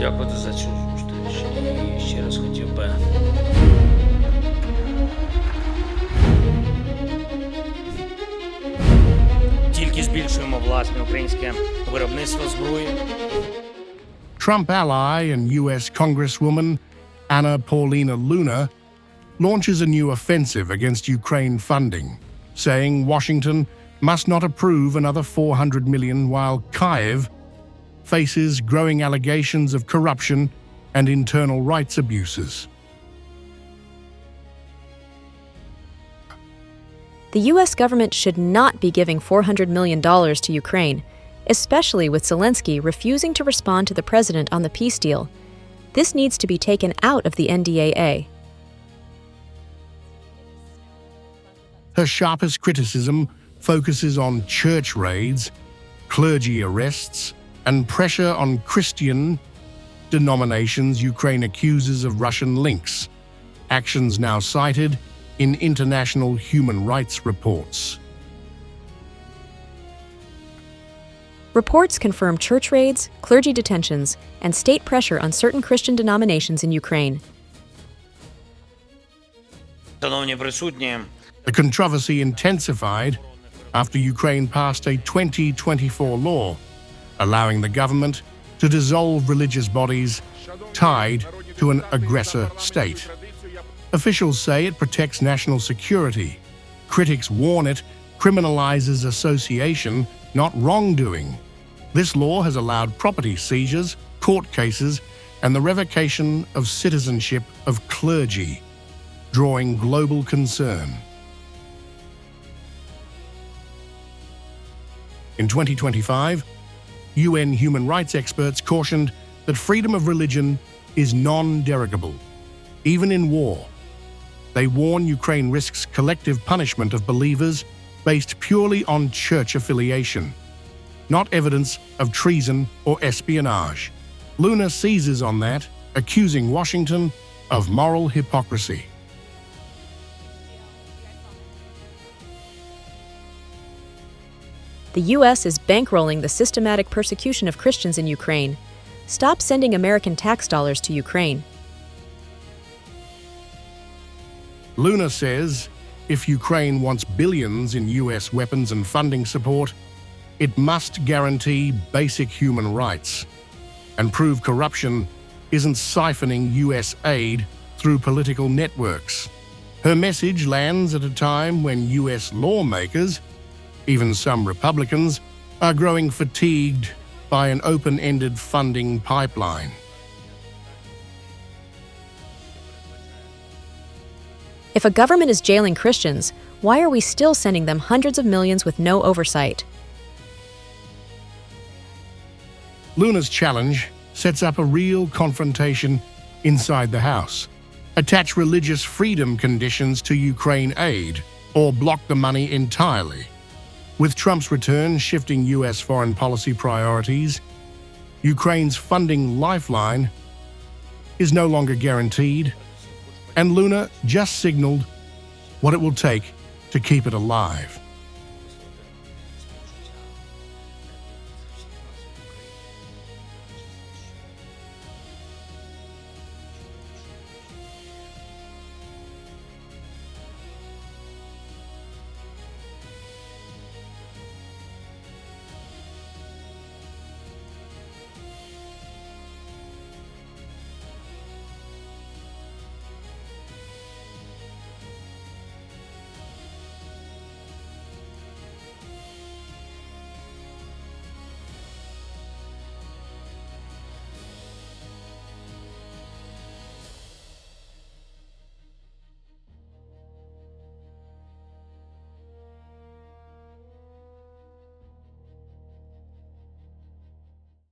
подякувати за цю зустріч і ще раз хотів би тільки збільшуємо власне українське виробництво зброї. Trump ally and U.S. Congresswoman Anna Paulina Luna launches a new offensive against Ukraine funding, saying Washington must not approve another $400 million while Kyiv faces growing allegations of corruption and internal rights abuses. The U.S. government should not be giving $400 million to Ukraine, especially with Zelensky refusing to respond to the president on the peace deal. This needs to be taken out of the NDAA. Her sharpest criticism focuses on church raids, clergy arrests, and pressure on Christian denominations Ukraine accuses of Russian links, actions now cited in international human rights reports. Reports confirm church raids, clergy detentions, and state pressure on certain Christian denominations in Ukraine. Шановні присутні, The controversy intensified after Ukraine passed a 2024 law allowing the government to dissolve religious bodies tied to an aggressor state. Officials say it protects national security. Critics warn it criminalizes association, not wrongdoing. This law has allowed property seizures, court cases, and the revocation of citizenship of clergy, drawing global concern. In 2025, UN human rights experts cautioned that freedom of religion is non-derogable, even in war. They warn Ukraine risks collective punishment of believers based purely on church affiliation, not evidence of treason or espionage. Luna seizes on that, accusing Washington of moral hypocrisy. The U.S. is bankrolling the systematic persecution of Christians in Ukraine. Stop sending American tax dollars to Ukraine. Luna says if Ukraine wants billions in U.S. weapons and funding support, it must guarantee basic human rights and prove corruption isn't siphoning U.S. aid through political networks. Her message lands at a time when U.S. lawmakers, even some Republicans, are growing fatigued by an open-ended funding pipeline. If a government is jailing Christians, why are we still sending them hundreds of millions with no oversight? Luna's challenge sets up a real confrontation inside the House. Attach religious freedom conditions to Ukraine aid, or block the money entirely. With Trump's return shifting U.S. foreign policy priorities, Ukraine's funding lifeline is no longer guaranteed, and Luna just signaled what it will take to keep it alive.